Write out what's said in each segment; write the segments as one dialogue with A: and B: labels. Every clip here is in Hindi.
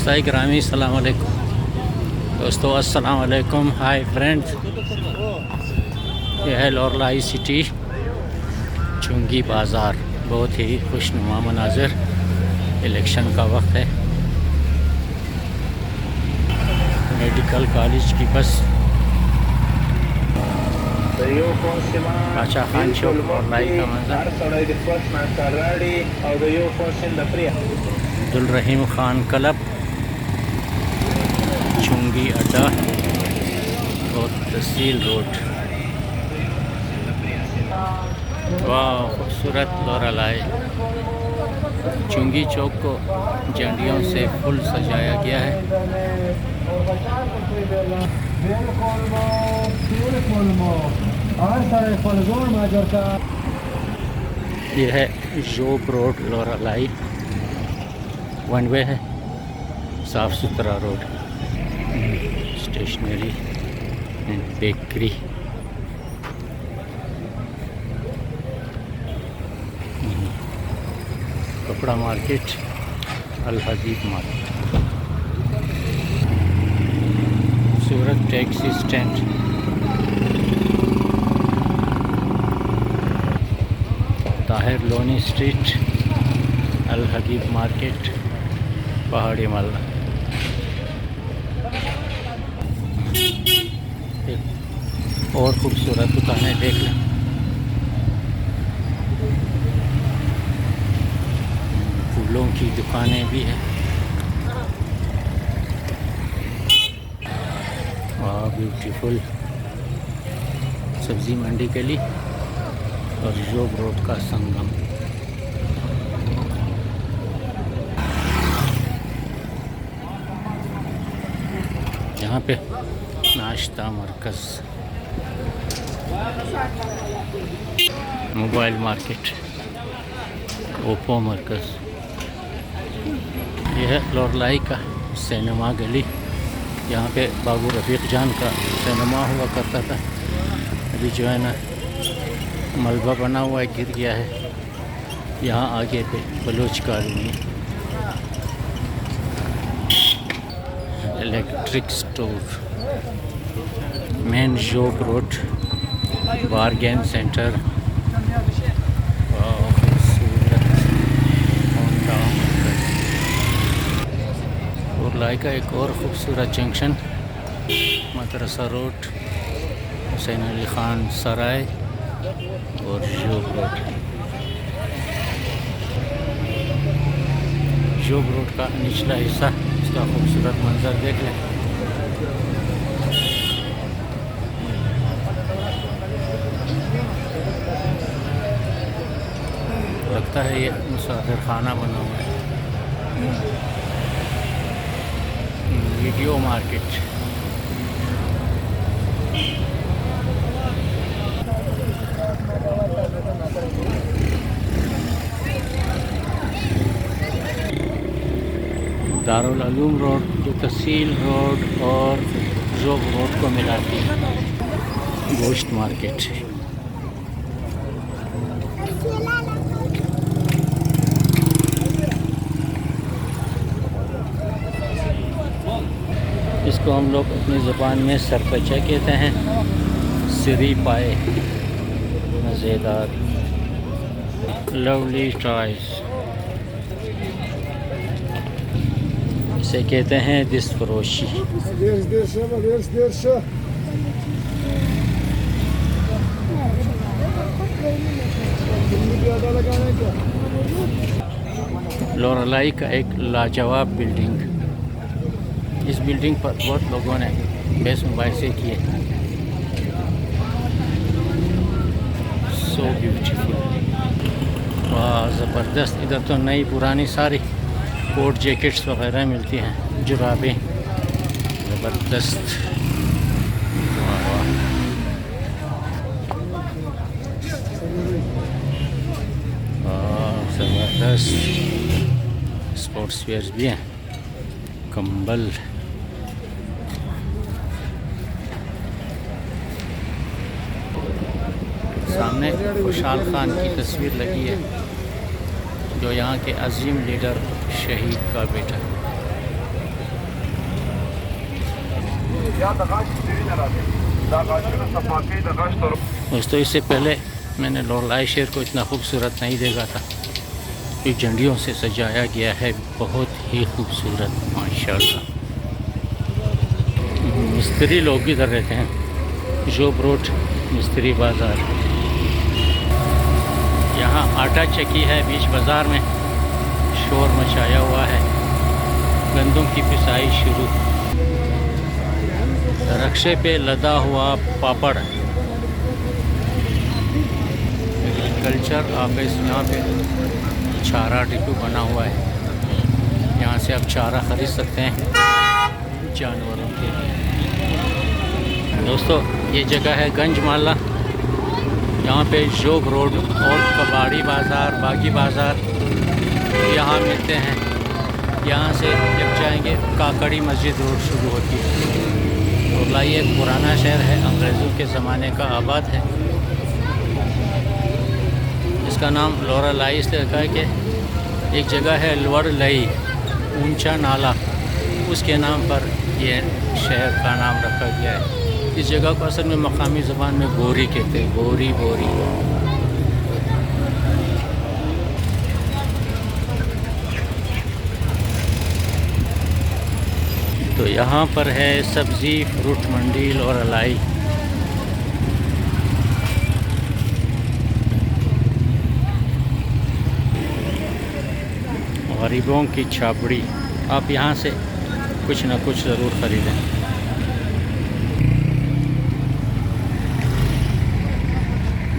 A: दोस्ताई ग्रामी अस्सलाम वालेकुम दोस्तों, अस्सलाम वालेकुम। हाय फ्रेंड्स, यह है लौरलाई सिटी चुंगी बाज़ार। बहुत ही खुशनुमा मनाज़र। इलेक्शन का वक्त है। मेडिकल कॉलेज की बस बादशाह खान चौक लौरलाई का मंजर। अब्दुल खान क्लब चुंगी अड्डा और तहसील रोड। वाह, खूबसूरत लौरलाई। चुंगी चौक को झंडियों से फुल सजाया गया है। यह है जोब रोड लौरलाई। वन वे है, साफ़ सुथरा रोड। Stationery and bakery. कपड़ा market, Al Habib market. Surat taxi stand. Tahir Loni street, Al Habib market, पहाड़ी मल्ला। और खूबसूरत दुकानें देख लें। फूलों की दुकानें भी हैं। वाह, ब्यूटीफुल। सब्जी मंडी गली और जोब रोड का संगम। यहाँ पे नाश्ता मरकज़, मोबाइल मार्केट, ओप्पो मरकज़। यह है लौरलाई का सिनेमा गली। यहाँ पे बाबू रफ़ीक जान का सिनेमा हुआ करता था। अभी जो है ना मलबा बना हुआ है, गिर गया है। यहाँ आगे पे Baloch colony. Electric store, main Zhob road, bargain centre. Loralai का एक और ख़ूबसूरत जंक्शन, मदरसा रोड, हुसैन अली ख़ान सराय और जोब रोड। जोब रोड का निचला हिस्सा, इसका खूबसूरत मंजर देख लें। लगता है ये मुसाफिर खाना बना हुआ है। Video market. Darul Uloom road जो तहसील रोड और जोब रोड को मिलाती है। गोश्त मार्केट। इसको हम लोग अपनी ज़ुबान में सरपचा कहते हैं। सिरी पाए, मज़ेदार। लवली टॉयज, इसे कहते हैं दिस फरोशी। लौरलाई का एक लाजवाब बिल्डिंग। इस बिल्डिंग पर बहुत लोगों ने बेस मुबाइसे किए। So beautiful. वाह, ज़बरदस्त। इधर तो नई पुरानी सारी कोट जैकेट्स वगैरह मिलती हैं, जुराबें। ज़बरदस्त। वाह वाह। ज़बरदस्त। स्पोर्ट्स वेयर्स भी हैं, कंबल। सामने खुशहाल खान की तस्वीर लगी है, जो यहाँ के अजीम लीडर शहीद का बेटा। दोस्तों इससे पहले मैंने लोरलाई शहर को इतना खूबसूरत नहीं देखा था। ये झंडियों से सजाया गया है, बहुत ही खूबसूरत माशाल्लाह। मिस्त्री लोग भी इधर रहते हैं, जोब रोड मिस्त्री बाज़ार। यहाँ आटा चक्की है बीच बाज़ार में, शोर मचाया हुआ है। गंदम की पिसाई शुरू, रक्शे पे लदा हुआ पापड़। कल्चर ऑफिस, यहाँ पे चारा डिपो बना हुआ है, यहाँ से आप चारा ख़रीद सकते हैं जानवरों के लिए। दोस्तों ये जगह है गंज माला, यहाँ पे जोग रोड और कबाड़ी बाज़ार, बागी बाज़ार यहाँ मिलते हैं। यहाँ से जब जाएंगे काकड़ी मस्जिद रोड शुरू होती है। लोरलाई एक पुराना शहर है, अंग्रेज़ों के ज़माने का आबाद है। इसका नाम लोरलाई इसलिए रखा है कि एक जगह है लोअर लई, ऊंचा नाला, उसके नाम पर ये शहर का नाम रखा गया है। इस जगह को असल में मकामी ज़बान में बोरी कहते हैं, बोरी बोरी। तो यहाँ पर है सब्ज़ी फ्रूट मंडी लोरलाई। गरीबों की छाबड़ी, आप यहाँ से कुछ न कुछ ज़रूर ख़रीदें।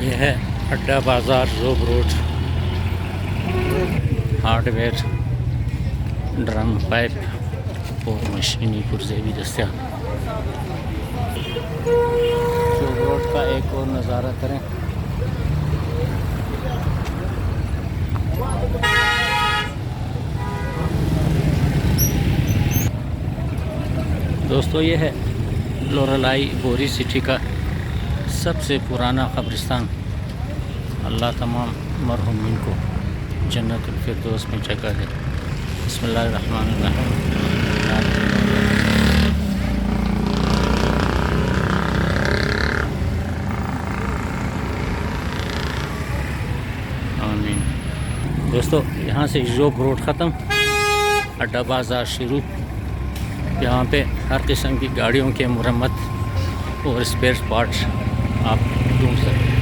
A: यह है अड्डा बाज़ार जोब रोड, हार्डवेयर, ड्रम, पाइप और मशीनी पुर्जे भी दस्तियाब। जोब रोड का एक और नज़ारा करें। दोस्तों ये है लोरलाई बोरी सिटी का सबसे पुराना कब्रिस्तान। अल्लाह तमाम मरहुमीन को जन्नतुल फिरदौस में जगह दे। बिस्मिल्लाहिर्रहमानिर्रहीम। आमीन। दोस्तों यहाँ से जोग रोड ख़त्म, अड्डा बाज़ार शुरू। यहाँ पे हर किस्म की गाड़ियों के मुरम्मत और स्पेयर पार्ट्स आप ढूंढ सकते हैं।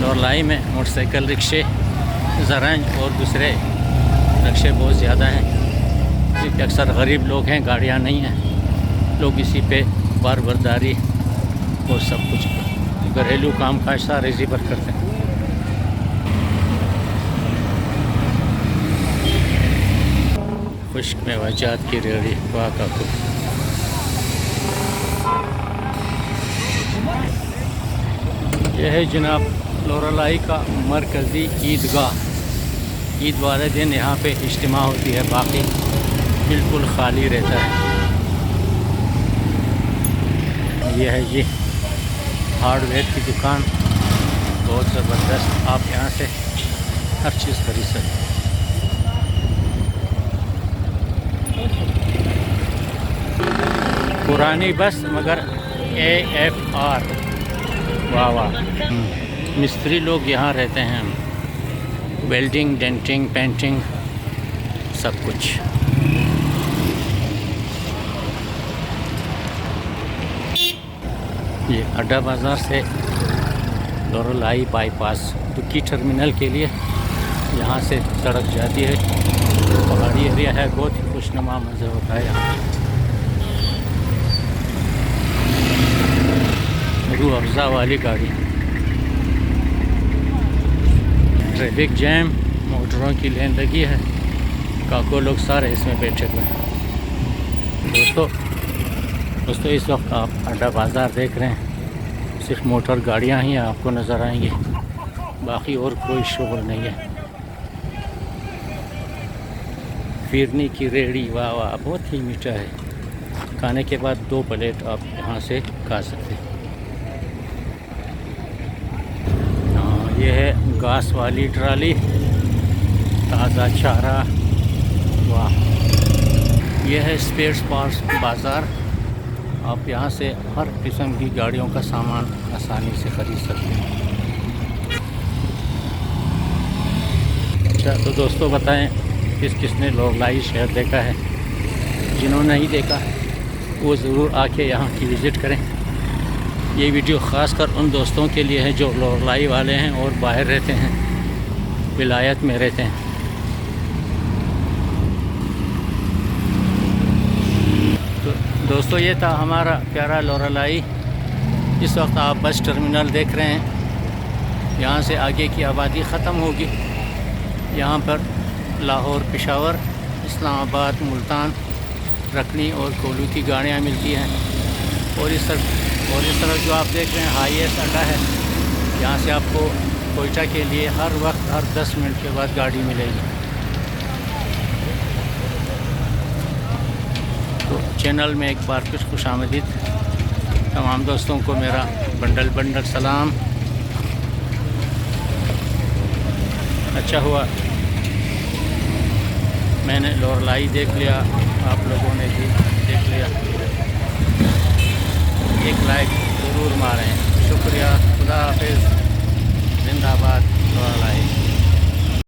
A: लोरलाई में मोटरसाइकिल, रिक्शे, ज़रांज और दूसरे रिक्शे बहुत ज़्यादा हैं, क्योंकि अक्सर गरीब लोग हैं, गाड़ियाँ नहीं हैं। लोग इसी पे बारबरदारी और सब कुछ घरेलू काम काज सारे इसी पर करते हैं। खुश्क में वजात की रेड़ी वाक़ा को। यह है जनाब लोरलाई का मरकज़ी ईदगाह। ईद वाले दिन यहाँ पे इज्तिमा होती है, बाकी बिल्कुल खाली रहता है। यह है जी हार्डवेयर की दुकान, बहुत ज़बरदस्त। आप यहाँ से हर चीज़ खरीद सकते हैं। पुरानी बस मगर AFR, वाह वाह। मिस्त्री लोग यहाँ रहते हैं, वेल्डिंग, डेंटिंग, पेंटिंग, सब कुछ। ये अड्डा बाज़ार से लोरलाई बाईपास तुर्की टर्मिनल के लिए यहाँ से सड़क जाती है। पहाड़ी एरिया है, बहुत ही खुशनुमा मंजर होता है यहाँ। रूह अफ़ज़ा वाली गाड़ी, ट्रैफिक जैम, मोटरों की लेन लगी है, काको लोग सारे इसमें बैठे हुए हैं। दोस्तों इस वक्त आप अड्डा बाज़ार देख रहे हैं, सिर्फ मोटर गाड़ियाँ ही आपको नज़र आएंगी, बाकी और कोई शोर नहीं है। फिरनी की रेड़ी, वाह वाह, बहुत ही मीठा है। खाने के बाद 2 प्लेट आप यहाँ से खा सकते हैं। ये है घास वाली ट्राली, ताज़ा चारा, वाह। यह है स्पेयर पार्ट्स बाज़ार। आप यहाँ से हर किस्म की गाड़ियों का सामान आसानी से ख़रीद सकते हैं। अच्छा तो दोस्तों बताएं किसने लोरलाई शहर देखा है। जिन्होंने नहीं देखा वो ज़रूर आके यहाँ की विज़िट करें। ये वीडियो ख़ास कर उन दोस्तों के लिए है जो लोरलाई वाले हैं और बाहर रहते हैं, विलायत में रहते हैं। तो दोस्तों ये था हमारा प्यारा लोरलाई। इस वक्त आप बस टर्मिनल देख रहे हैं। यहाँ से आगे की आबादी ख़त्म होगी। यहाँ पर लाहौर, पेशावर, इस्लामाबाद, मुल्तान, रखनी और कोलू की गाड़ियाँ मिलती हैं। और इस तरफ जो आप देख रहे हैं हाईएस्ट अड्डा है। यहाँ से आपको कोयटा के लिए हर वक्त हर 10 मिनट के बाद गाड़ी मिलेगी। तो चैनल में एक बार फिर खुशामदीद। तमाम दोस्तों को मेरा बंडल सलाम। अच्छा हुआ मैंने लोरलाई देख लिया, आप लोगों ने भी देख लिया। एक लाइक ज़रूर मारें। शुक्रिया। खुदा हाफिज़। जिंदाबाद लोरलाई।